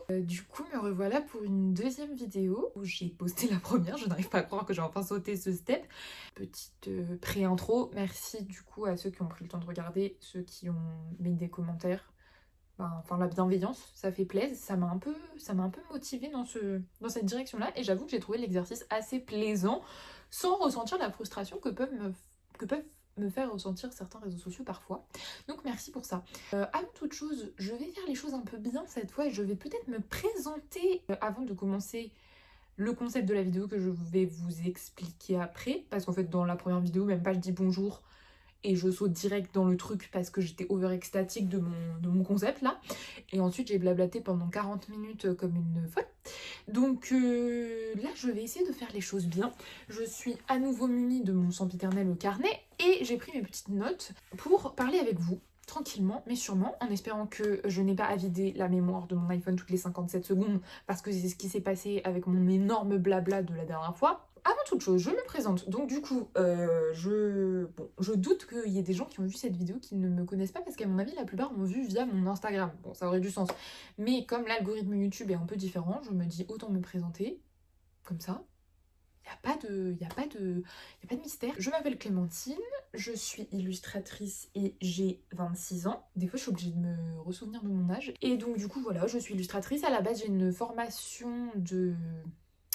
Du coup, me revoilà pour une deuxième vidéo où j'ai posté la première. Je n'arrive pas à croire que j'ai enfin sauté ce step. Petite pré-intro. Merci du coup à ceux qui ont pris le temps de regarder, ceux qui ont mis des commentaires. Enfin, la bienveillance, ça fait plaisir. Ça m'a un peu motivée dans cette direction-là. Et j'avoue que j'ai trouvé l'exercice assez plaisant sans ressentir la frustration que peuvent me faire ressentir certains réseaux sociaux parfois. Donc merci pour ça. Avant toute chose, je vais faire les choses un peu bien cette fois et je vais peut-être me présenter avant de commencer le concept de la vidéo que je vais vous expliquer après. Parce qu'en fait, dans la première vidéo, même pas je dis bonjour et je saute direct dans le truc parce que j'étais over extatique de mon concept là. Et ensuite, j'ai blablaté pendant 40 minutes comme une folle. Donc là, je vais essayer de faire les choses bien. Je suis à nouveau munie de mon sempiternel au carnet et j'ai pris mes petites notes pour parler avec vous tranquillement mais sûrement, en espérant que je n'ai pas à vider la mémoire de mon iPhone toutes les 57 secondes parce que c'est ce qui s'est passé avec mon énorme blabla de la dernière fois. Avant toute chose, je me présente. Donc du coup, je doute qu'il y ait des gens qui ont vu cette vidéo qui ne me connaissent pas parce qu'à mon avis, la plupart m'ont vu via mon Instagram. Bon, ça aurait du sens. Mais comme l'algorithme YouTube est un peu différent, je me dis autant me présenter comme ça. Il n'y a pas de mystère. Je m'appelle Clémentine, je suis illustratrice et j'ai 26 ans. Des fois, je suis obligée de me ressouvenir de mon âge. Et donc, du coup, voilà, je suis illustratrice. À la base, j'ai une formation de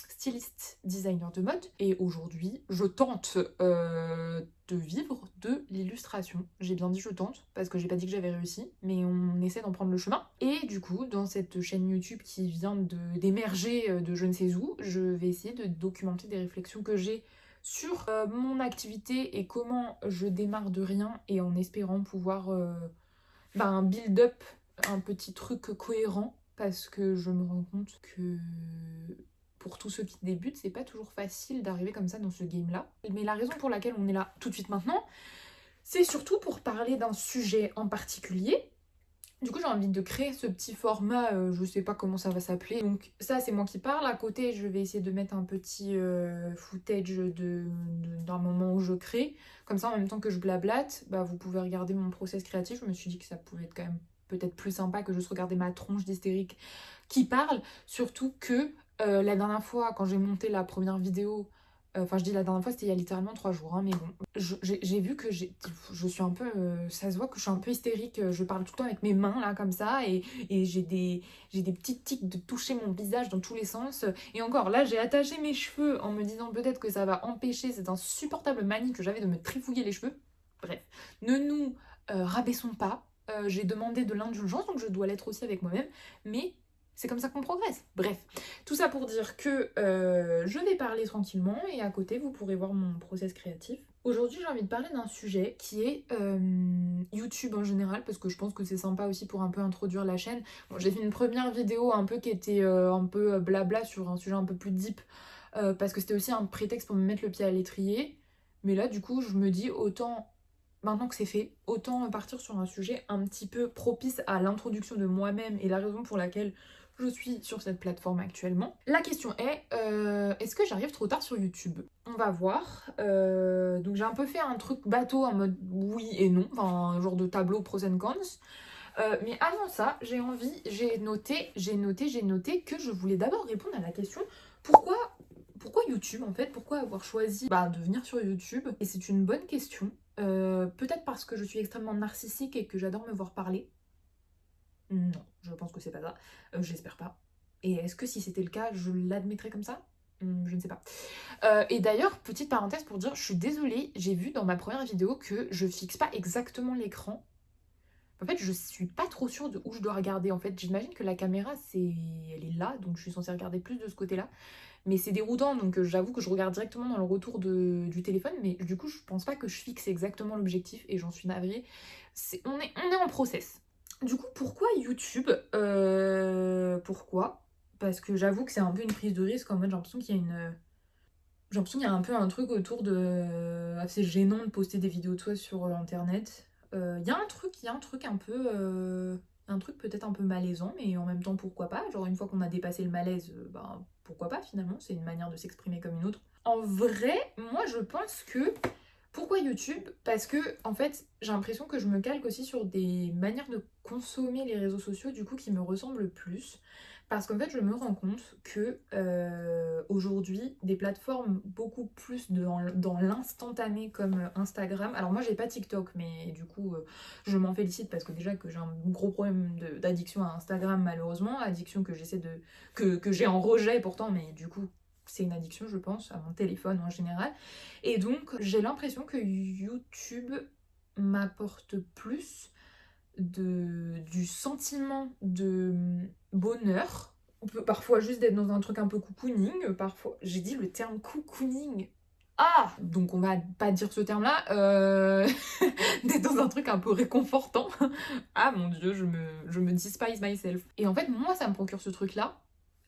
styliste designer de mode et aujourd'hui je tente de vivre de l'illustration. J'ai bien dit je tente parce que j'ai pas dit que j'avais réussi, mais on essaie d'en prendre le chemin. Et du coup, dans cette chaîne YouTube qui vient d'émerger de je ne sais où, je vais essayer de documenter des réflexions que j'ai sur mon activité et comment je démarre de rien et en espérant pouvoir build up un petit truc cohérent parce que je me rends compte que pour tous ceux qui débutent, c'est pas toujours facile d'arriver comme ça dans ce game-là. Mais la raison pour laquelle on est là tout de suite maintenant, c'est surtout pour parler d'un sujet en particulier. Du coup, j'ai envie de créer ce petit format, je sais pas comment ça va s'appeler. Donc ça, c'est moi qui parle. À côté, je vais essayer de mettre un petit footage d'un moment où je crée. Comme ça, en même temps que je blablate, vous pouvez regarder mon process créatif. Je me suis dit que ça pouvait être quand même peut-être plus sympa que juste regarder ma tronche d'hystérique qui parle. Surtout que la dernière fois, quand j'ai monté la première vidéo, enfin je dis la dernière fois, c'était il y a littéralement 3 jours, hein, mais bon, j'ai vu que je suis un peu, ça se voit que je suis un peu hystérique, je parle tout le temps avec mes mains là comme ça, et j'ai des petites tics de toucher mon visage dans tous les sens, et encore là j'ai attaché mes cheveux en me disant peut-être que ça va empêcher cette insupportable manie que j'avais de me trifouiller les cheveux. Bref, ne nous rabaissons pas, j'ai demandé de l'indulgence, donc je dois l'être aussi avec moi-même, mais c'est comme ça qu'on progresse. Bref, tout ça pour dire que je vais parler tranquillement et à côté vous pourrez voir mon process créatif. Aujourd'hui j'ai envie de parler d'un sujet qui est YouTube en général parce que je pense que c'est sympa aussi pour un peu introduire la chaîne. Bon, j'ai fait une première vidéo un peu qui était un peu blabla sur un sujet un peu plus deep parce que c'était aussi un prétexte pour me mettre le pied à l'étrier. Mais là du coup je me dis autant, maintenant que c'est fait, autant partir sur un sujet un petit peu propice à l'introduction de moi-même et la raison pour laquelle je suis sur cette plateforme actuellement. La question est, est-ce que j'arrive trop tard sur YouTube? On va voir. Donc j'ai un peu fait un truc bateau en mode oui et non, enfin un genre de tableau pros and cons. Mais avant ça, j'ai noté que je voulais d'abord répondre à la question pourquoi YouTube en fait? Pourquoi avoir choisi de venir sur YouTube? Et c'est une bonne question. Peut-être parce que je suis extrêmement narcissique et que j'adore me voir parler. Non, je pense que c'est pas ça. J'espère pas. Et est-ce que si c'était le cas, je l'admettrais comme ça? Je ne sais pas. Et d'ailleurs, petite parenthèse pour dire, je suis désolée, j'ai vu dans ma première vidéo que je fixe pas exactement l'écran. En fait, je suis pas trop sûre de où je dois regarder. En fait, j'imagine que la caméra, elle est là, donc je suis censée regarder plus de ce côté-là. Mais c'est déroutant, donc j'avoue que je regarde directement dans le retour du téléphone, mais du coup, je pense pas que je fixe exactement l'objectif, et j'en suis navrée. On est en process. Du coup, pourquoi YouTube? Pourquoi? Parce que j'avoue que c'est un peu une prise de risque, en mode j'ai l'impression qu'il y a j'ai l'impression qu'il y a un peu un truc autour de... assez gênant de poster des vidéos de soi sur Internet. Il y a un truc un peu... un truc peut-être un peu malaisant, mais en même temps, pourquoi pas? Genre, une fois qu'on a dépassé le malaise, pourquoi pas, finalement? C'est une manière de s'exprimer comme une autre. En vrai, moi, je pense que... Pourquoi YouTube? Parce que, en fait, j'ai l'impression que je me calque aussi sur des manières de consommer les réseaux sociaux du coup qui me ressemble le plus. Parce qu'en fait, je me rends compte que aujourd'hui, des plateformes beaucoup plus dans l'instantané comme Instagram. Alors moi, j'ai pas TikTok, mais du coup, je m'en félicite parce que déjà que j'ai un gros problème d'addiction à Instagram, malheureusement, addiction que j'essaie de que j'ai en rejet pourtant, mais du coup, c'est une addiction, je pense, à mon téléphone en général. Et donc, j'ai l'impression que YouTube m'apporte plus du sentiment de bonheur. On peut parfois juste d'être dans un truc un peu cocooning. Parfois, j'ai dit le terme cocooning. Ah, donc on va pas dire ce terme-là. D'être dans un truc un peu réconfortant. Ah mon dieu, je me despise myself. Et en fait, moi, ça me procure ce truc-là.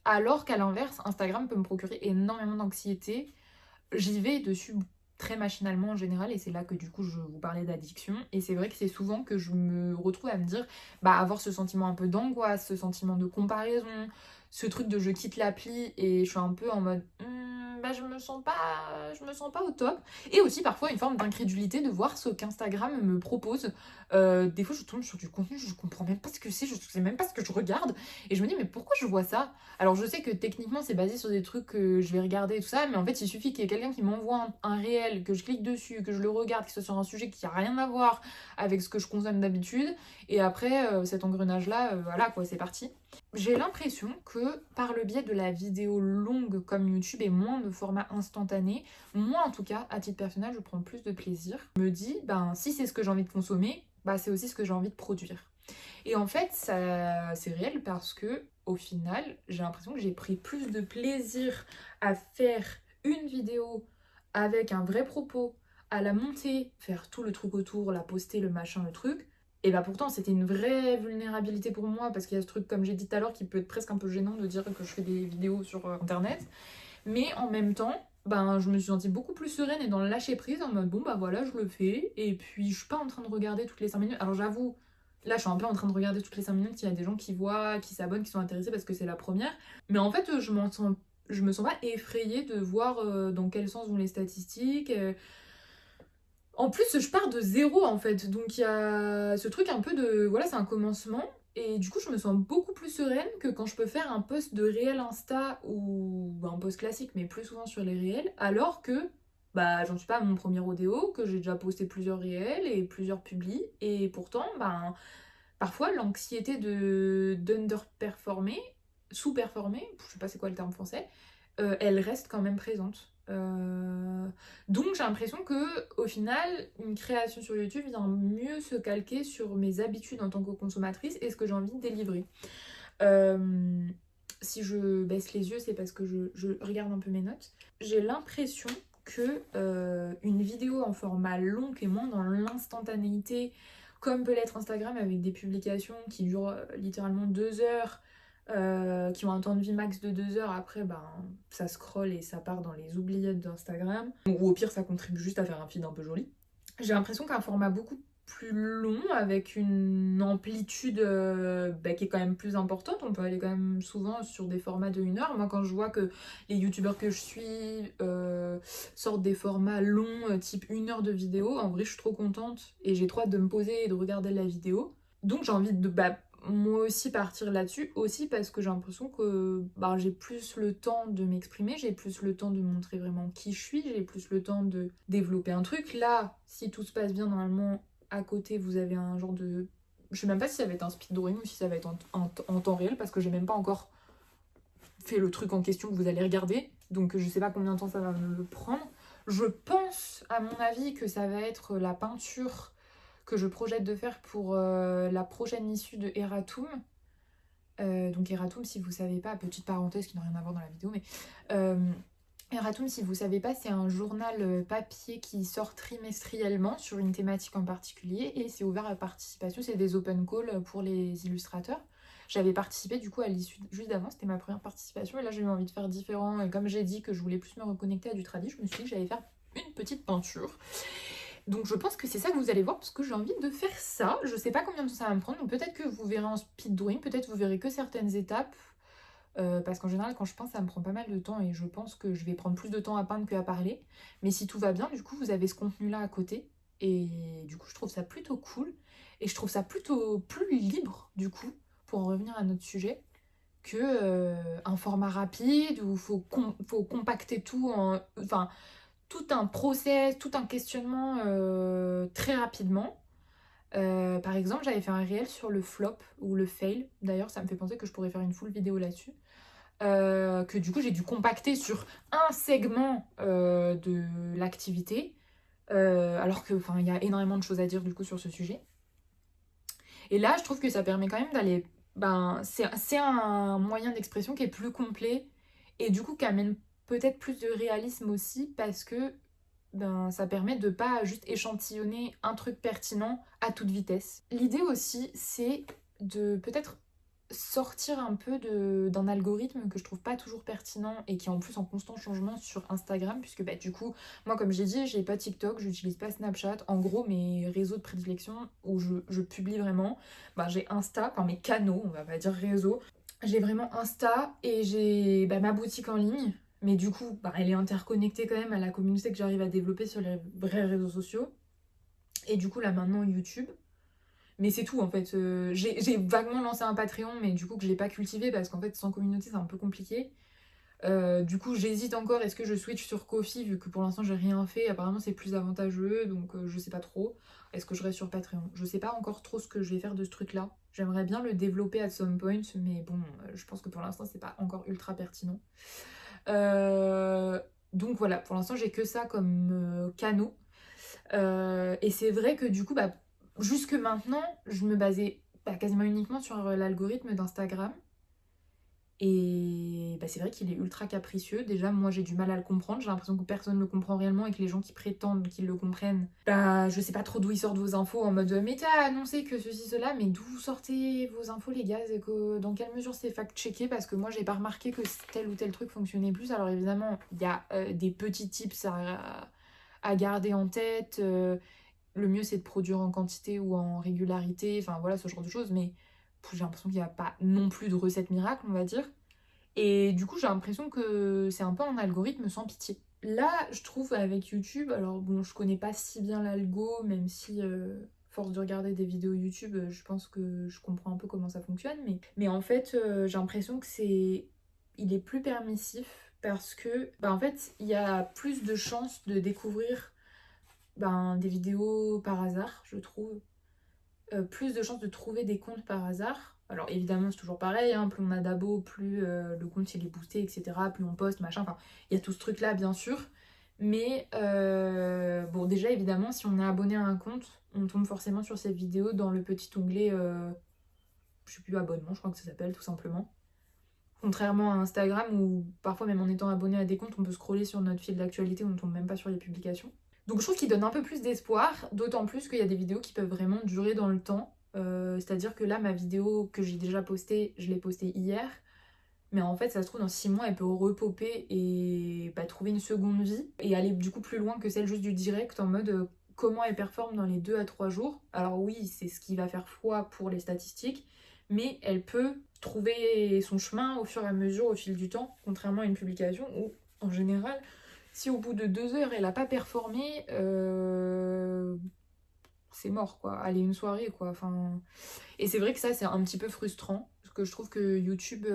Alors qu'à l'inverse, Instagram peut me procurer énormément d'anxiété. J'y vais dessus très machinalement en général et c'est là que du coup je vous parlais d'addiction et c'est vrai que c'est souvent que je me retrouve à me dire avoir ce sentiment un peu d'angoisse, ce sentiment de comparaison, ce truc de je quitte l'appli et je suis un peu en mode je me sens pas au top et aussi parfois une forme d'incrédulité de voir ce qu'Instagram me propose. Des fois je tombe sur du contenu, je comprends même pas ce que c'est, je sais même pas ce que je regarde et je me dis mais pourquoi je vois ça? Alors je sais que techniquement c'est basé sur des trucs que je vais regarder et tout ça, mais en fait il suffit qu'il y ait quelqu'un qui m'envoie un réel, que je clique dessus, que je le regarde, que ce soit sur un sujet qui a rien à voir avec ce que je consomme d'habitude, et après cet engrenage là, voilà quoi, c'est parti. J'ai l'impression que par le biais de la vidéo longue comme YouTube et moins de format instantané, moi en tout cas, à titre personnel, je prends plus de plaisir. Je me dis, si c'est ce que j'ai envie de consommer, c'est aussi ce que j'ai envie de produire. Et en fait, ça, c'est réel parce que, au final, j'ai l'impression que j'ai pris plus de plaisir à faire une vidéo avec un vrai propos, à la monter, faire tout le truc autour, la poster, le machin, le truc. Et pourtant, c'était une vraie vulnérabilité pour moi parce qu'il y a ce truc, comme j'ai dit tout à l'heure, qui peut être presque un peu gênant de dire que je fais des vidéos sur internet. Mais en même temps, je me suis sentie beaucoup plus sereine et dans le lâcher prise en mode voilà, je le fais. Et puis je suis pas en train de regarder toutes les 5 minutes. Alors j'avoue, là je suis un peu en train de regarder toutes les 5 minutes, il y a des gens qui voient, qui s'abonnent, qui sont intéressés parce que c'est la première. Mais en fait, je me sens pas effrayée de voir dans quel sens vont les statistiques. En plus, je pars de zéro en fait. Donc il y a ce truc un peu de voilà, c'est un commencement. Et du coup, je me sens beaucoup plus sereine que quand je peux faire un post de réel Insta ou un post classique, mais plus souvent sur les réels, alors que j'en suis pas à mon premier rodéo, que j'ai déjà posté plusieurs réels et plusieurs publis, et pourtant, parfois l'anxiété de d'underperformer, sous-performer, je sais pas c'est quoi le terme français, elle reste quand même présente. Donc j'ai l'impression que au final, une création sur YouTube vient mieux se calquer sur mes habitudes en tant que consommatrice et ce que j'ai envie de délivrer. Si je baisse les yeux, c'est parce que je regarde un peu mes notes. J'ai l'impression que une vidéo en format long et moins dans l'instantanéité, comme peut l'être Instagram avec des publications qui durent littéralement 2 heures, qui ont un temps de vie max de 2 heures, après ça scrolle et ça part dans les oubliettes d'Instagram. Ou au pire ça contribue juste à faire un feed un peu joli. J'ai l'impression qu'un format beaucoup plus long, avec une amplitude qui est quand même plus importante, on peut aller quand même souvent sur des formats de 1 heure. Moi quand je vois que les youtubeurs que je suis sortent des formats longs, type 1 heure de vidéo, en vrai je suis trop contente et j'ai trop hâte de me poser et de regarder la vidéo. Donc j'ai envie de moi aussi partir là-dessus, aussi parce que j'ai l'impression que j'ai plus le temps de m'exprimer, j'ai plus le temps de montrer vraiment qui je suis, j'ai plus le temps de développer un truc. Là, si tout se passe bien, normalement, à côté, vous avez un genre de... Je sais même pas si ça va être un speed drawing ou si ça va être en temps réel, parce que j'ai même pas encore fait le truc en question que vous allez regarder, donc je sais pas combien de temps ça va me prendre. Je pense, à mon avis, que ça va être la peinture que je projette de faire pour la prochaine issue de Eratum. Donc Eratum, si vous savez pas, petite parenthèse qui n'a rien à voir dans la vidéo, mais Eratum, si vous savez pas, c'est un journal papier qui sort trimestriellement sur une thématique en particulier et c'est ouvert à participation, c'est des open calls pour les illustrateurs. J'avais participé du coup à l'issue juste d'avant, c'était ma première participation et là j'ai eu envie de faire différent et comme j'ai dit que je voulais plus me reconnecter à du tradi, je me suis dit que j'allais faire une petite peinture. Donc je pense que c'est ça que vous allez voir parce que j'ai envie de faire ça. Je sais pas combien de temps ça va me prendre, donc peut-être que vous verrez en speed drawing, peut-être vous verrez que certaines étapes. Parce qu'en général quand je peins ça me prend pas mal de temps et je pense que je vais prendre plus de temps à peindre qu'à parler. Mais si tout va bien, du coup vous avez ce contenu là à côté. Et du coup je trouve ça plutôt cool. Et je trouve ça plutôt plus libre, du coup, pour en revenir à notre sujet, que un format rapide où faut compacter tout en... Enfin, tout un process, tout un questionnement très rapidement. Par exemple, j'avais fait un réel sur le flop ou le fail. D'ailleurs, ça me fait penser que je pourrais faire une full vidéo là-dessus. Que du coup, j'ai dû compacter sur un segment de l'activité. Alors que, enfin, il y a énormément de choses à dire du coup sur ce sujet. Et là, je trouve que ça permet quand même d'aller... Ben, c'est un moyen d'expression qui est plus complet et du coup qui amène peut-être plus de réalisme aussi parce que ben, ça permet de pas juste échantillonner un truc pertinent à toute vitesse. L'idée aussi, c'est de peut-être sortir un peu d'un algorithme que je trouve pas toujours pertinent et qui est en plus en constant changement sur Instagram, puisque bah, du coup, moi comme j'ai dit, j'ai pas TikTok, j'utilise pas Snapchat. En gros, mes réseaux de prédilection où je publie vraiment, bah, j'ai Insta, enfin mes canaux, on va pas dire réseau. J'ai vraiment Insta et j'ai bah, ma boutique en ligne. Mais du coup, bah, elle est interconnectée quand même à la communauté que j'arrive à développer sur les vrais réseaux sociaux. Et du coup, là maintenant, YouTube. Mais c'est tout en fait. J'ai vaguement lancé un Patreon, mais du coup que je l'ai pas cultivé parce qu'en fait sans communauté c'est un peu compliqué. Du coup j'hésite encore, est-ce que je switch sur Ko-fi vu que pour l'instant j'ai rien fait, apparemment c'est plus avantageux donc je sais pas trop. Est-ce que je reste sur Patreon? Je sais pas encore trop ce que je vais faire de ce truc là. J'aimerais bien le développer at some point, mais bon, je pense que pour l'instant c'est pas encore ultra pertinent. Donc voilà, pour l'instant j'ai que ça comme canaux. Et c'est vrai que du coup, bah, jusque maintenant, je me basais bah, quasiment uniquement sur l'algorithme d'Instagram. Et bah, c'est vrai qu'il est ultra capricieux. Déjà, moi j'ai du mal à le comprendre. J'ai l'impression que personne ne le comprend réellement et que les gens qui prétendent qu'ils le comprennent, bah je sais pas trop d'où ils sortent vos infos en mode mais t'as annoncé que ceci, cela, mais d'où sortez vos infos les gars et que, dans quelle mesure c'est fact-checké parce que moi j'ai pas remarqué que tel ou tel truc fonctionnait plus. Alors évidemment, il y a des petits tips à garder en tête. Le mieux c'est de produire en quantité ou en régularité, enfin voilà ce genre de choses, mais j'ai l'impression qu'il n'y a pas non plus de recette miracle, on va dire. Et du coup j'ai l'impression que c'est un peu un algorithme sans pitié. Là je trouve avec YouTube, alors bon je connais pas si bien l'algo, même si force de regarder des vidéos YouTube, je pense que je comprends un peu comment ça fonctionne, mais en fait j'ai l'impression que il est plus permissif parce que bah, en fait il y a plus de chances de découvrir ben, des vidéos par hasard, je trouve. Plus de chances de trouver des comptes par hasard. Alors évidemment c'est toujours pareil, hein, plus on a d'abos, plus le compte il est boosté, etc. Plus on poste, machin, enfin il y a tout ce truc là bien sûr. Mais bon déjà évidemment si on est abonné à un compte, on tombe forcément sur ces vidéos dans le petit onglet, je sais plus, abonnement je crois que ça s'appelle tout simplement. Contrairement à Instagram où parfois même en étant abonné à des comptes on peut scroller sur notre fil d'actualité, on ne tombe même pas sur les publications. Donc je trouve qu'il donne un peu plus d'espoir, d'autant plus qu'il y a des vidéos qui peuvent vraiment durer dans le temps. C'est-à-dire que là, ma vidéo que j'ai déjà postée, je l'ai postée hier. Mais en fait, ça se trouve, dans 6 mois, elle peut repopper et bah, trouver une seconde vie. Et aller du coup plus loin que celle juste du direct, en mode comment elle performe dans les 2 à 3 jours. Alors oui, c'est ce qui va faire foi pour les statistiques. Mais elle peut trouver son chemin au fur et à mesure, au fil du temps. Contrairement à une publication où, en général, si au bout de 2 heures elle a pas performé, c'est mort quoi. Allez, une soirée quoi. Enfin... Et c'est vrai que ça c'est un petit peu frustrant, parce que je trouve que YouTube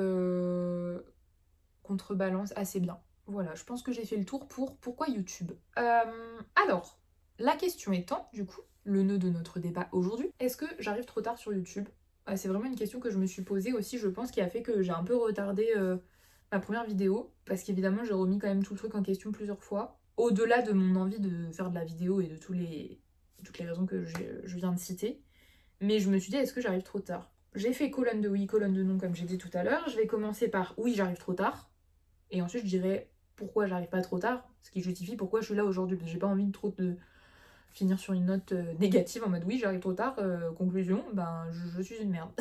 contrebalance assez bien. Voilà, je pense que j'ai fait le tour pour pourquoi YouTube. Alors, la question étant, du coup, le nœud de notre débat aujourd'hui, est-ce que j'arrive trop tard sur YouTube? C'est vraiment une question que je me suis posée aussi, je pense, qui a fait que j'ai un peu retardé ma première vidéo, parce qu'évidemment j'ai remis quand même tout le truc en question plusieurs fois. Au-delà de mon envie de faire de la vidéo et de toutes les raisons que je viens de citer, mais je me suis dit, est-ce que j'arrive trop tard? J'ai fait colonne de oui, colonne de non, comme j'ai dit tout à l'heure. Je vais commencer par oui, j'arrive trop tard. Et ensuite, je dirais pourquoi j'arrive pas trop tard, ce qui justifie pourquoi je suis là aujourd'hui. Parce que j'ai pas envie de trop de finir sur une note négative en mode oui, j'arrive trop tard. Conclusion, ben je suis une merde.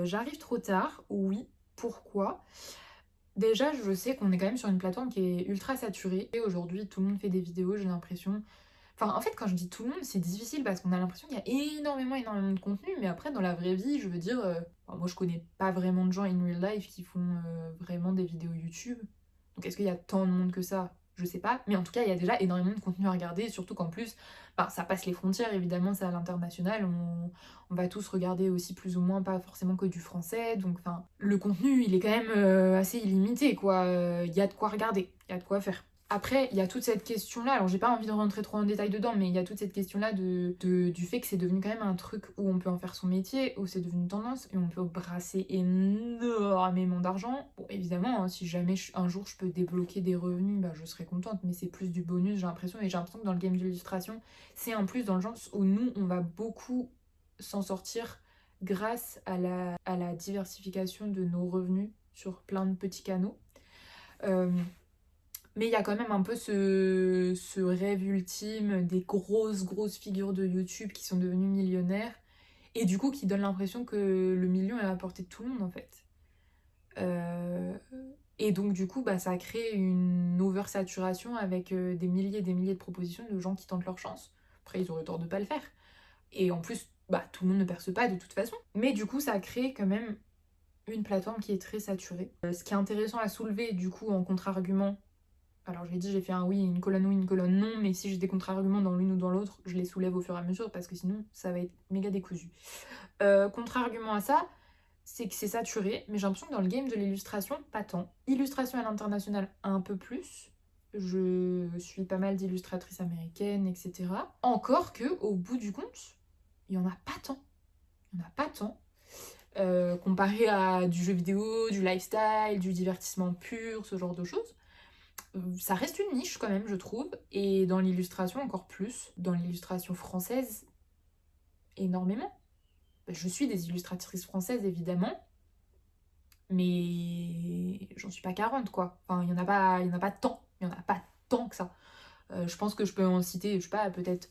J'arrive trop tard, oui. Pourquoi? Déjà, je sais qu'on est quand même sur une plateforme qui est ultra saturée. Et aujourd'hui, tout le monde fait des vidéos, j'ai l'impression. Enfin, en fait, quand je dis tout le monde, c'est difficile parce qu'on a l'impression qu'il y a énormément de contenu, mais après, dans la vraie vie, je veux dire, moi je connais pas vraiment de gens in real life qui font vraiment des vidéos YouTube. Donc est-ce qu'il y a tant de monde que ça? je sais pas, mais en tout cas il y a déjà énormément de contenu à regarder, surtout qu'en plus ça passe les frontières, évidemment c'est à l'international, on va tous regarder aussi plus ou moins, pas forcément que du français, donc enfin le contenu il est quand même assez illimité quoi, il y a de quoi regarder, il y a de quoi faire. Après, il y a toute cette question-là, alors j'ai pas envie de rentrer trop en détail dedans, mais il y a toute cette question-là du fait que c'est devenu quand même un truc où on peut en faire son métier, où c'est devenu une tendance, et on peut brasser énormément d'argent. Bon, évidemment, hein, si jamais un jour je peux débloquer des revenus, bah, je serais contente, mais c'est plus du bonus, j'ai l'impression, et j'ai l'impression que dans le game de l'illustration, c'est un plus dans le genre où nous, on va beaucoup s'en sortir grâce à la diversification de nos revenus sur plein de petits canaux. Mais il y a quand même un peu ce rêve ultime des grosses figures de YouTube qui sont devenues millionnaires et du coup qui donnent l'impression que le million est à la portée de tout le monde en fait. Et donc du coup ça crée une oversaturation avec des milliers et des milliers de propositions de gens qui tentent leur chance. Après ils auraient tort de pas le faire. Et en plus tout le monde ne perce pas de toute façon. Mais du coup ça crée quand même une plateforme qui est très saturée. Ce qui est intéressant à soulever du coup en contre-argument, alors je l'ai dit, j'ai fait un oui, une colonne non, mais si j'ai des contre-arguments dans l'une ou dans l'autre, je les soulève au fur et à mesure parce que sinon ça va être méga décousu. Contre-argument à ça, c'est que c'est saturé, mais j'ai l'impression que dans le game de l'illustration, pas tant. Illustration à l'international, un peu plus. Je suis pas mal d'illustratrices américaines, etc. Encore que, au bout du compte, il n'y en a pas tant. Il n'y en a pas tant. Comparé à du jeu vidéo, du lifestyle, du divertissement pur, ce genre de choses. Ça reste une niche quand même, je trouve, et dans l'illustration encore plus, dans l'illustration française, énormément. Je suis des illustratrices françaises évidemment, mais j'en suis pas 40 quoi. Enfin, il y en a pas tant, il y en a pas tant que ça. Je pense que je peux en citer, je sais pas, peut-être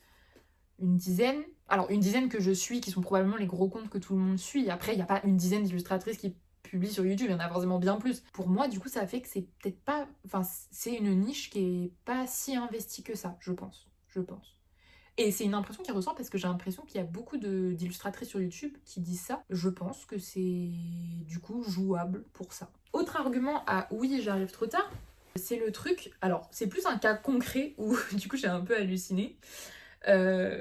une dizaine. Alors une dizaine que je suis, qui sont probablement les gros comptes que tout le monde suit. Après, il n'y a pas une dizaine d'illustratrices qui publient sur YouTube, il y en a forcément bien plus. Pour moi, du coup, ça fait que c'est peut-être pas... Enfin, c'est une niche qui est pas si investie que ça, je pense. Je pense. Et c'est une impression qui ressort parce que j'ai l'impression qu'il y a beaucoup d'illustratrices sur YouTube qui disent ça. Je pense que c'est du coup jouable pour ça. Autre argument à oui, j'arrive trop tard, c'est le truc... Alors, c'est plus un cas concret où du coup j'ai un peu halluciné.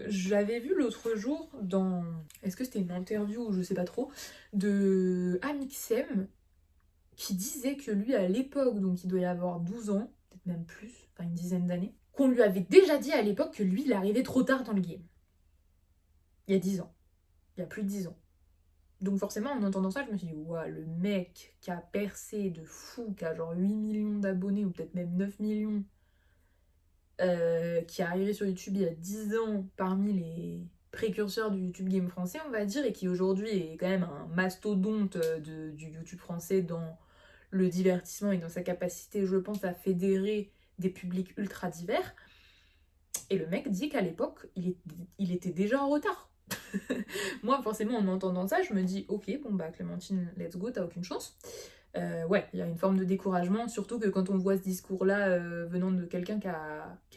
J'avais vu l'autre jour dans... Est-ce que c'était une interview ou je sais pas trop, de Amixem qui disait que lui à l'époque, donc il doit y avoir 12 ans, peut-être même plus, enfin une dizaine d'années, qu'on lui avait déjà dit à l'époque que lui il arrivait trop tard dans le game. Il y a 10 ans. Il y a plus de 10 ans. Donc forcément en entendant ça je me suis dit ouah, le mec qui a percé de fou, qui a genre 8 millions d'abonnés ou peut-être même 9 millions, qui est arrivé sur YouTube il y a 10 ans parmi les précurseurs du YouTube game français, on va dire, et qui aujourd'hui est quand même un mastodonte du YouTube français dans le divertissement et dans sa capacité, je pense, à fédérer des publics ultra divers. Et le mec dit qu'à l'époque, il était déjà en retard. Moi, forcément, en entendant ça, je me dis, ok, bon bah Clémentine, let's go, t'as aucune chance. Ouais, il y a une forme de découragement, surtout que quand on voit ce discours-là venant de quelqu'un qui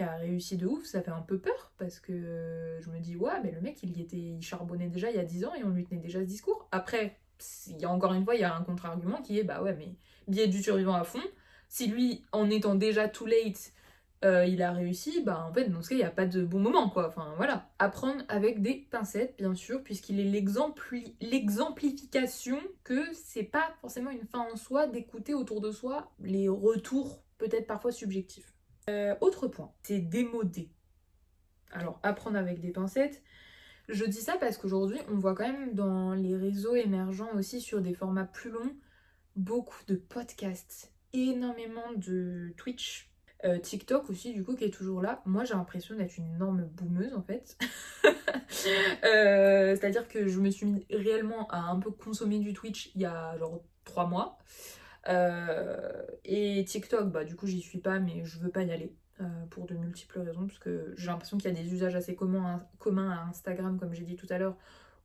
a réussi de ouf, ça fait un peu peur, parce que je me dis, ouais, mais le mec, il charbonnait déjà il y a 10 ans et on lui tenait déjà ce discours. Après, il y a encore une fois, il y a un contre-argument qui est, bah ouais, mais billet du survivant à fond, si lui, en étant déjà too late, il a réussi, bah en fait dans ce cas il n'y a pas de bon moment quoi, enfin voilà. Apprendre avec des pincettes bien sûr, puisqu'il est l'exemplification que c'est pas forcément une fin en soi d'écouter autour de soi les retours peut-être parfois subjectifs. Autre point, c'est démodé. Alors apprendre avec des pincettes, je dis ça parce qu'aujourd'hui on voit quand même dans les réseaux émergents aussi sur des formats plus longs, beaucoup de podcasts, énormément de Twitch, TikTok aussi du coup qui est toujours là. Moi j'ai l'impression d'être une énorme boomeuse en fait. C'est-à-dire que je me suis mis réellement à un peu consommer du Twitch il y a genre 3 mois. Et TikTok, bah du coup j'y suis pas mais je veux pas y aller. Pour de multiples raisons, parce que j'ai l'impression qu'il y a des usages assez communs à Instagram, comme j'ai dit tout à l'heure,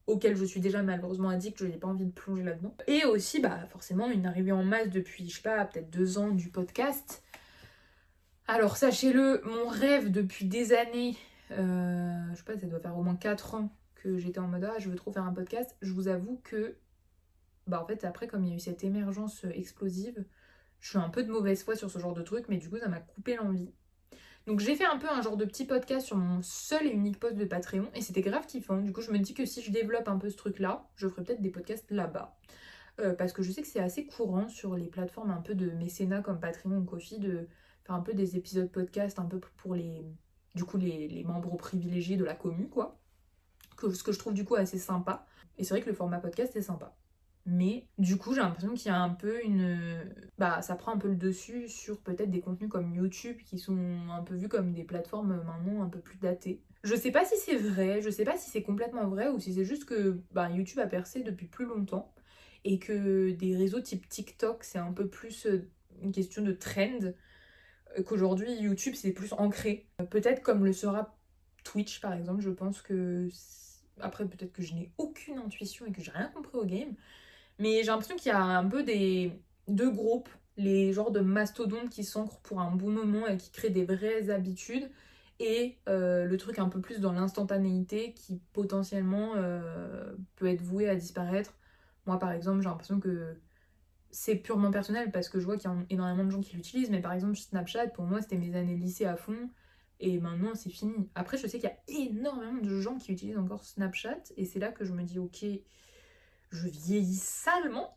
auquel je suis déjà malheureusement addict, je n'ai pas envie de plonger là-dedans. Et aussi, bah forcément, une arrivée en masse depuis, je sais pas, peut-être 2 ans du podcast. Alors sachez-le, mon rêve depuis des années, je sais pas, ça doit faire au moins 4 ans que j'étais en mode ah, je veux trop faire un podcast. Je vous avoue que, bah en fait, après, comme il y a eu cette émergence explosive, je suis un peu de mauvaise foi sur ce genre de truc, mais du coup, ça m'a coupé l'envie. Donc j'ai fait un peu un genre de petit podcast sur mon seul et unique post de Patreon et c'était grave kiffant. Du coup je me dis que si je développe un peu ce truc là, je ferai peut-être des podcasts là-bas. Parce que je sais que c'est assez courant sur les plateformes un peu de mécénat comme Patreon ou Ko-fi de faire un peu des épisodes podcast un peu pour les membres privilégiés de la commu quoi. Ce que je trouve du coup assez sympa. Et c'est vrai que le format podcast est sympa. Mais du coup, j'ai l'impression qu'il y a un peu ça prend un peu le dessus sur peut-être des contenus comme YouTube qui sont un peu vus comme des plateformes maintenant un peu plus datées. Je sais pas si c'est vrai, je sais pas si c'est complètement vrai ou si c'est juste que YouTube a percé depuis plus longtemps et que des réseaux type TikTok, c'est un peu plus une question de trend, qu'aujourd'hui YouTube c'est plus ancré. Peut-être comme le sera Twitch par exemple, je pense que... Après peut-être que je n'ai aucune intuition et que j'ai rien compris au game, mais j'ai l'impression qu'il y a un peu deux groupes, les genres de mastodontes qui s'ancrent pour un bon moment et qui créent des vraies habitudes, et le truc un peu plus dans l'instantanéité qui potentiellement peut être voué à disparaître. Moi par exemple, j'ai l'impression que c'est purement personnel parce que je vois qu'il y a énormément de gens qui l'utilisent, mais par exemple Snapchat, pour moi c'était mes années lycée à fond, et maintenant c'est fini. Après je sais qu'il y a énormément de gens qui utilisent encore Snapchat, et c'est là que je me dis ok, je vieillis salement.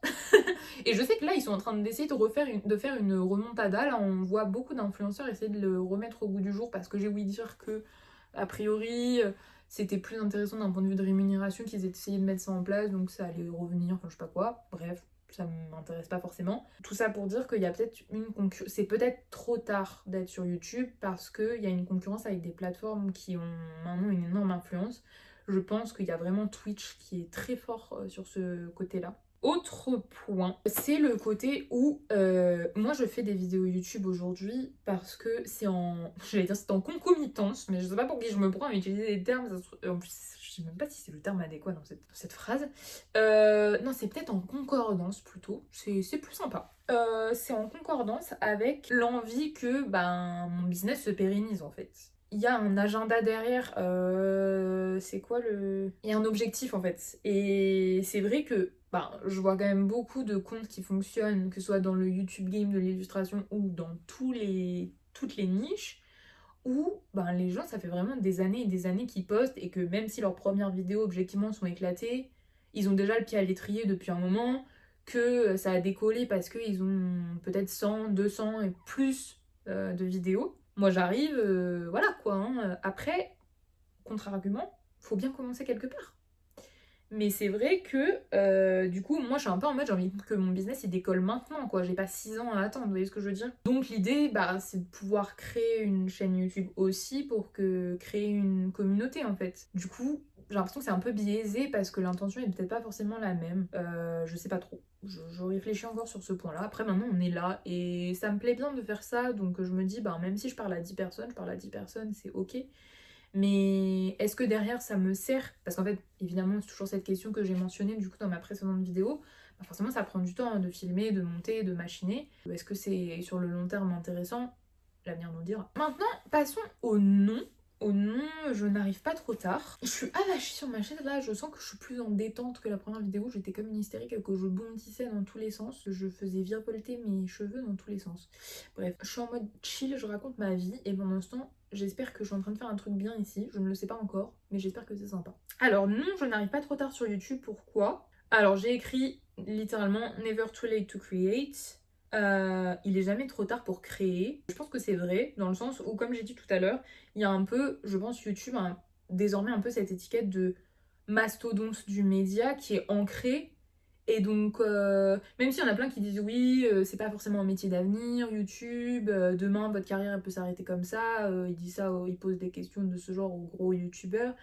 Et je sais que là, ils sont en train d'essayer de faire une remontada. Là, on voit beaucoup d'influenceurs essayer de le remettre au goût du jour parce que j'ai ouï dire que, a priori, c'était plus intéressant d'un point de vue de rémunération qu'ils aient essayé de mettre ça en place, donc ça allait revenir, enfin je sais pas quoi. Bref, ça m'intéresse pas forcément. Tout ça pour dire qu'il y a peut-être une concurrence. C'est peut-être trop tard d'être sur YouTube parce qu'il y a une concurrence avec des plateformes qui ont maintenant une énorme influence. Je pense qu'il y a vraiment Twitch qui est très fort sur ce côté-là. Autre point, c'est le côté où moi je fais des vidéos YouTube aujourd'hui parce que j'allais dire c'est en concomitance, mais je sais pas pour qui je me prends à utiliser des termes, en plus je sais même pas si c'est le terme adéquat dans cette phrase. Non, c'est peut-être en concordance plutôt, c'est plus sympa. C'est en concordance avec l'envie que mon business se pérennise en fait. Il y a un agenda derrière, c'est quoi le... Il y a un objectif en fait. Et c'est vrai que je vois quand même beaucoup de comptes qui fonctionnent, que ce soit dans le YouTube game de l'illustration ou dans toutes les niches, où les gens, ça fait vraiment des années et des années qu'ils postent, et que même si leurs premières vidéos objectivement sont éclatées, ils ont déjà le pied à l'étrier depuis un moment, que ça a décollé parce qu'ils ont peut-être 100, 200 et plus de vidéos. Moi j'arrive, voilà quoi. Après, contre-argument, faut bien commencer quelque part. Mais c'est vrai que du coup, moi je suis un peu en mode j'ai envie que mon business il décolle maintenant quoi. J'ai pas 6 ans à attendre, vous voyez ce que je veux dire? Donc l'idée, c'est de pouvoir créer une chaîne YouTube aussi pour créer une communauté en fait. Du coup, j'ai l'impression que c'est un peu biaisé parce que l'intention est peut-être pas forcément la même. Je sais pas trop. Je réfléchis encore sur ce point-là. Après maintenant on est là et ça me plaît bien de faire ça. Donc je me dis, même si je parle à 10 personnes, c'est ok. Mais est-ce que derrière ça me sert? Parce qu'en fait, évidemment, c'est toujours cette question que j'ai mentionnée du coup dans ma précédente vidéo. Forcément, ça prend du temps de filmer, de monter, de machiner. Est-ce que c'est sur le long terme intéressant? L'avenir nous le dira. Maintenant, passons au nom. Au nom, je n'arrive pas trop tard. Je suis avachie sur ma chaise là, je sens que je suis plus en détente que la première vidéo. J'étais comme une hystérique et que je bondissais dans tous les sens. Je faisais virevolter mes cheveux dans tous les sens. Bref, je suis en mode chill, je raconte ma vie et pendant ce temps, j'espère que je suis en train de faire un truc bien ici. Je ne le sais pas encore, mais j'espère que c'est sympa. Alors non, je n'arrive pas trop tard sur YouTube. Pourquoi? Alors j'ai écrit littéralement Never too late to create. Il est jamais trop tard pour créer. Je pense que c'est vrai, dans le sens où, comme j'ai dit tout à l'heure, il y a un peu, je pense, YouTube a désormais un peu cette étiquette de mastodonte du média qui est ancrée. Et donc, même s'il y en a plein qui disent oui, c'est pas forcément un métier d'avenir, YouTube, demain votre carrière elle peut s'arrêter comme ça, ils disent ça, ils posent des questions de ce genre aux gros youtubeurs.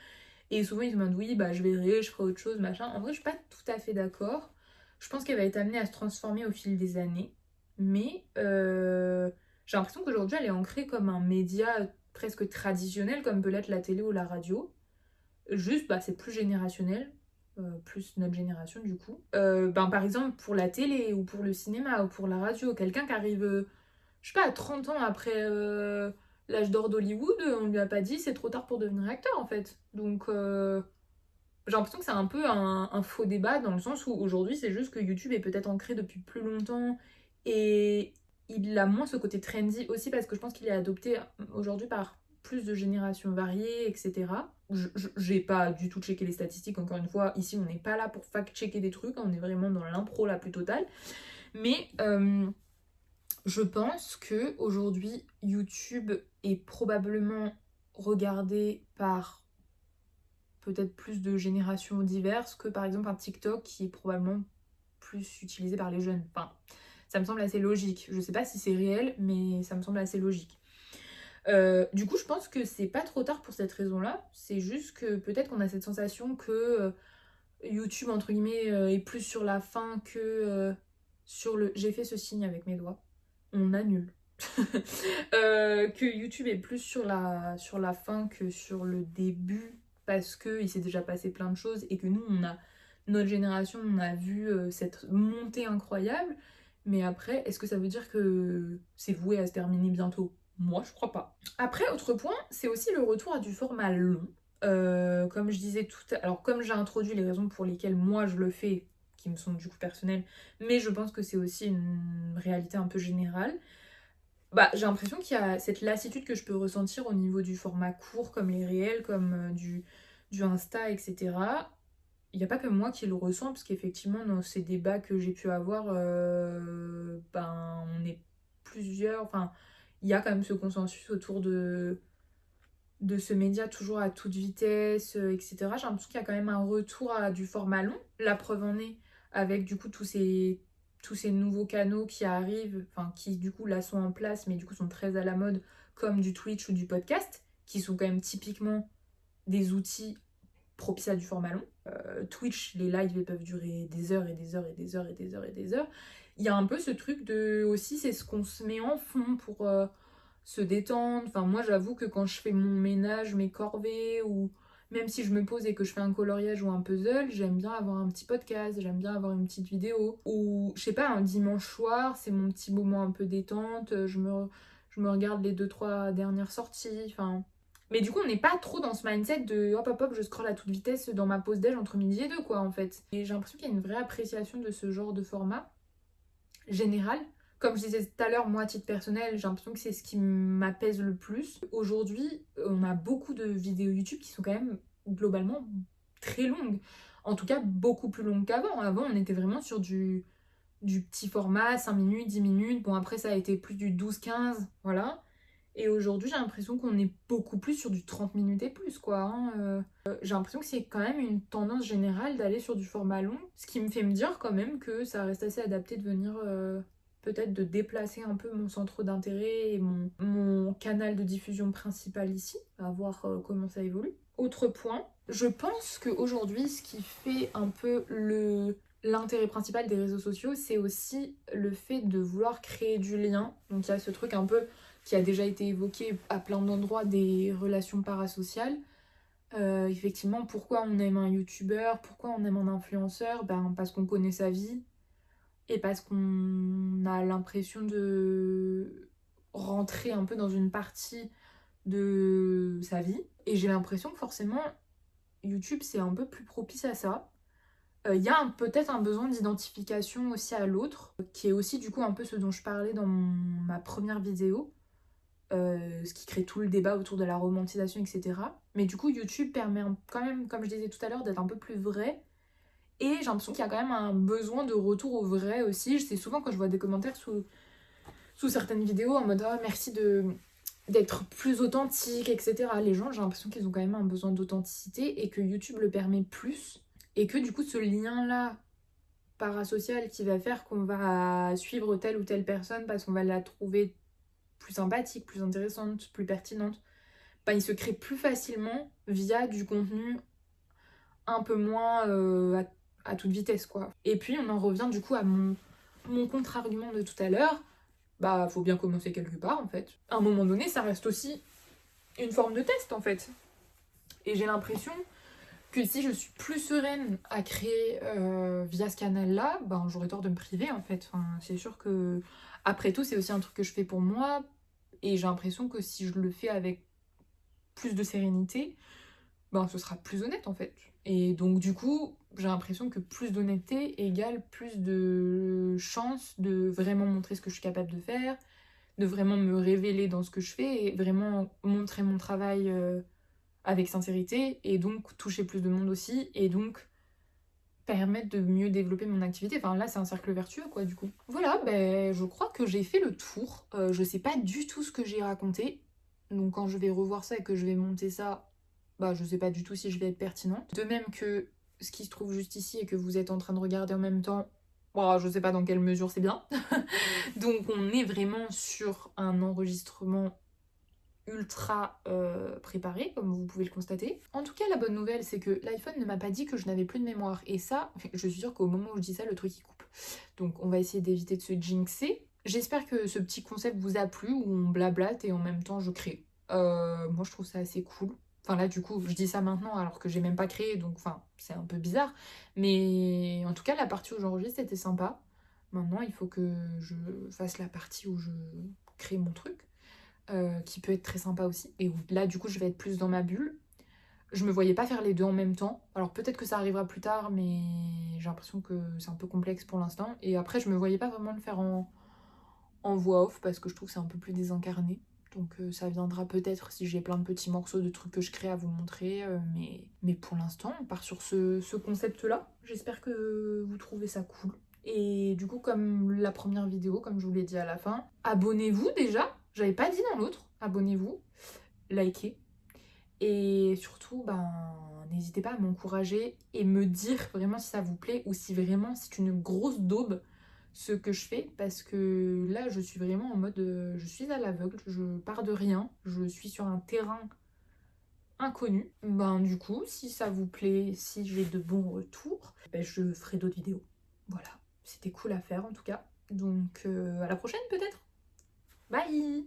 Et souvent ils se demandent oui, je verrai, je ferai autre chose, machin. En vrai, je suis pas tout à fait d'accord. Je pense qu'elle va être amenée à se transformer au fil des années. Mais j'ai l'impression qu'aujourd'hui elle est ancrée comme un média presque traditionnel, comme peut l'être la télé ou la radio. Juste, c'est plus générationnel, plus notre génération du coup. Par exemple, pour la télé ou pour le cinéma ou pour la radio, quelqu'un qui arrive, je sais pas, à 30 ans après l'âge d'or d'Hollywood, on lui a pas dit c'est trop tard pour devenir acteur en fait. Donc j'ai l'impression que c'est un peu un faux débat dans le sens où aujourd'hui c'est juste que YouTube est peut-être ancré depuis plus longtemps et il a moins ce côté trendy aussi parce que je pense qu'il est adopté aujourd'hui par plus de générations variées, etc. J'ai pas du tout checké les statistiques, encore une fois, ici on n'est pas là pour fact-checker des trucs, on est vraiment dans l'impro la plus totale. Mais je pense que aujourd'hui YouTube est probablement regardé par peut-être plus de générations diverses que par exemple un TikTok qui est probablement plus utilisé par les jeunes. Enfin, ça me semble assez logique. Je sais pas si c'est réel, mais ça me semble assez logique. Du coup, je pense que c'est pas trop tard pour cette raison-là. C'est juste que peut-être qu'on a cette sensation que YouTube, entre guillemets, est plus sur la fin que sur le... J'ai fait ce signe avec mes doigts. On annule. Que YouTube est plus sur la fin que sur le début parce qu'il s'est déjà passé plein de choses et que nous, notre génération, on a vu cette montée incroyable. Mais après, est-ce que ça veut dire que c'est voué à se terminer bientôt? Moi, je crois pas. Après, autre point, c'est aussi le retour à du format long. Comme je disais tout à... Alors, comme j'ai introduit les raisons pour lesquelles moi je le fais, qui me sont du coup personnelles, mais je pense que c'est aussi une réalité un peu générale. Bah, j'ai l'impression qu'il y a cette lassitude que je peux ressentir au niveau du format court, comme les réels, comme du Insta, etc. Il n'y a pas que moi qui le ressens, parce qu'effectivement, dans ces débats que j'ai pu avoir, ben, on est plusieurs. Enfin, il y a quand même ce consensus autour de ce média toujours à toute vitesse, etc. J'ai l'impression qu'il y a quand même un retour à du format long. La preuve en est avec du coup tous ces nouveaux canaux qui arrivent, enfin qui du coup là sont en place, mais du coup sont très à la mode, comme du Twitch ou du podcast, qui sont quand même typiquement des outils propices à du format long. Twitch, les lives ils peuvent durer des heures et des heures et des heures et des heures et des heures. Il y a un peu ce truc de aussi, c'est ce qu'on se met en fond pour se détendre. Enfin, moi j'avoue que quand je fais mon ménage, mes corvées, ou même si je me pose et que je fais un coloriage ou un puzzle, j'aime bien avoir un petit podcast, j'aime bien avoir une petite vidéo. Ou je sais pas, un dimanche soir, c'est mon petit moment un peu détente, je me regarde les 2-3 dernières sorties, enfin. Mais du coup, on n'est pas trop dans ce mindset de hop hop hop, je scrolle à toute vitesse dans ma pause déj entre midi et deux, quoi, en fait. Et j'ai l'impression qu'il y a une vraie appréciation de ce genre de format général. Comme je disais tout à l'heure, moi, à titre personnel, j'ai l'impression que c'est ce qui m'apaise le plus. Aujourd'hui, on a beaucoup de vidéos YouTube qui sont quand même globalement très longues. En tout cas, beaucoup plus longues qu'avant. Avant, on était vraiment sur du petit format, 5 minutes, 10 minutes. Bon, après, ça a été plus du 12-15, voilà. Et aujourd'hui, j'ai l'impression qu'on est beaucoup plus sur du 30 minutes et plus, quoi. J'ai l'impression que c'est quand même une tendance générale d'aller sur du format long, ce qui me fait me dire quand même que ça reste assez adapté de venir peut-être de déplacer un peu mon centre d'intérêt et mon canal de diffusion principal ici, à voir comment ça évolue. Autre point, je pense qu'aujourd'hui, ce qui fait un peu l'intérêt principal des réseaux sociaux, c'est aussi le fait de vouloir créer du lien. Donc il y a ce truc un peu qui a déjà été évoqué à plein d'endroits, des relations parasociales. Effectivement, pourquoi on aime un youtubeur, pourquoi on aime un influenceur? Ben, parce qu'on connaît sa vie et parce qu'on a l'impression de rentrer un peu dans une partie de sa vie. Et j'ai l'impression que forcément, YouTube, c'est un peu plus propice à ça. Il y a peut-être un besoin d'identification aussi à l'autre, qui est aussi du coup un peu ce dont je parlais dans ma première vidéo. Ce qui crée tout le débat autour de la romantisation, etc. Mais du coup, YouTube permet quand même, comme je disais tout à l'heure, d'être un peu plus vrai. Et j'ai l'impression qu'il y a quand même un besoin de retour au vrai aussi. Je sais souvent quand je vois des commentaires sous certaines vidéos en mode « Oh, merci d'être plus authentique, etc. » Les gens, j'ai l'impression qu'ils ont quand même un besoin d'authenticité et que YouTube le permet plus. Et que du coup, ce lien-là parasocial qui va faire qu'on va suivre telle ou telle personne parce qu'on va la trouver plus sympathique, plus intéressante, plus pertinente, bah, il se crée plus facilement via du contenu un peu moins à toute vitesse, quoi. Et puis on en revient du coup à mon contre-argument de tout à l'heure, bah faut bien commencer quelque part en fait. À un moment donné, ça reste aussi une forme de test en fait. Et j'ai l'impression que si je suis plus sereine à créer via ce canal-là, ben j'aurais tort de me priver en fait. Enfin, c'est sûr que, après tout, c'est aussi un truc que je fais pour moi, et j'ai l'impression que si je le fais avec plus de sérénité, ben ce sera plus honnête en fait. Et donc du coup, j'ai l'impression que plus d'honnêteté égale plus de chance de vraiment montrer ce que je suis capable de faire, de vraiment me révéler dans ce que je fais et vraiment montrer mon travail avec sincérité et donc toucher plus de monde aussi et donc permettre de mieux développer mon activité. Enfin là c'est un cercle vertueux quoi du coup. Voilà, ben je crois que j'ai fait le tour. Je sais pas du tout ce que j'ai raconté. Donc quand je vais revoir ça et que je vais monter ça, bah je sais pas du tout si je vais être pertinente. De même que ce qui se trouve juste ici et que vous êtes en train de regarder en même temps, bon, je sais pas dans quelle mesure c'est bien. Donc on est vraiment sur un enregistrement ultra préparé, comme vous pouvez le constater. En tout cas, la bonne nouvelle, c'est que l'iPhone ne m'a pas dit que je n'avais plus de mémoire. Et ça, je suis sûre qu'au moment où je dis ça, le truc il coupe. Donc on va essayer d'éviter de se jinxer. J'espère que ce petit concept vous a plu, où on blablate et en même temps je crée. Moi je trouve ça assez cool. Enfin là du coup je dis ça maintenant alors que j'ai même pas créé, donc enfin c'est un peu bizarre. Mais en tout cas la partie où j'enregistre était sympa. Maintenant il faut que je fasse la partie où je crée mon truc. Qui peut être très sympa aussi. Et où là, du coup, je vais être plus dans ma bulle. Je me voyais pas faire les deux en même temps. Alors peut-être que ça arrivera plus tard, mais j'ai l'impression que c'est un peu complexe pour l'instant. Et après, je me voyais pas vraiment le faire en voix off parce que je trouve que c'est un peu plus désincarné. Donc ça viendra peut-être si j'ai plein de petits morceaux de trucs que je crée à vous montrer. Mais pour l'instant, on part sur ce concept-là. J'espère que vous trouvez ça cool. Et du coup, comme la première vidéo, comme je vous l'ai dit à la fin, abonnez-vous déjà. J'avais pas dit dans l'autre. Abonnez-vous, likez. Et surtout, ben, n'hésitez pas à m'encourager et me dire vraiment si ça vous plaît ou si vraiment c'est une grosse daube ce que je fais. Parce que là, je suis vraiment en mode, je suis à l'aveugle, je pars de rien, je suis sur un terrain inconnu. Ben du coup, si ça vous plaît, si j'ai de bons retours, ben, je ferai d'autres vidéos. Voilà, c'était cool à faire en tout cas. Donc à la prochaine peut-être. Bye!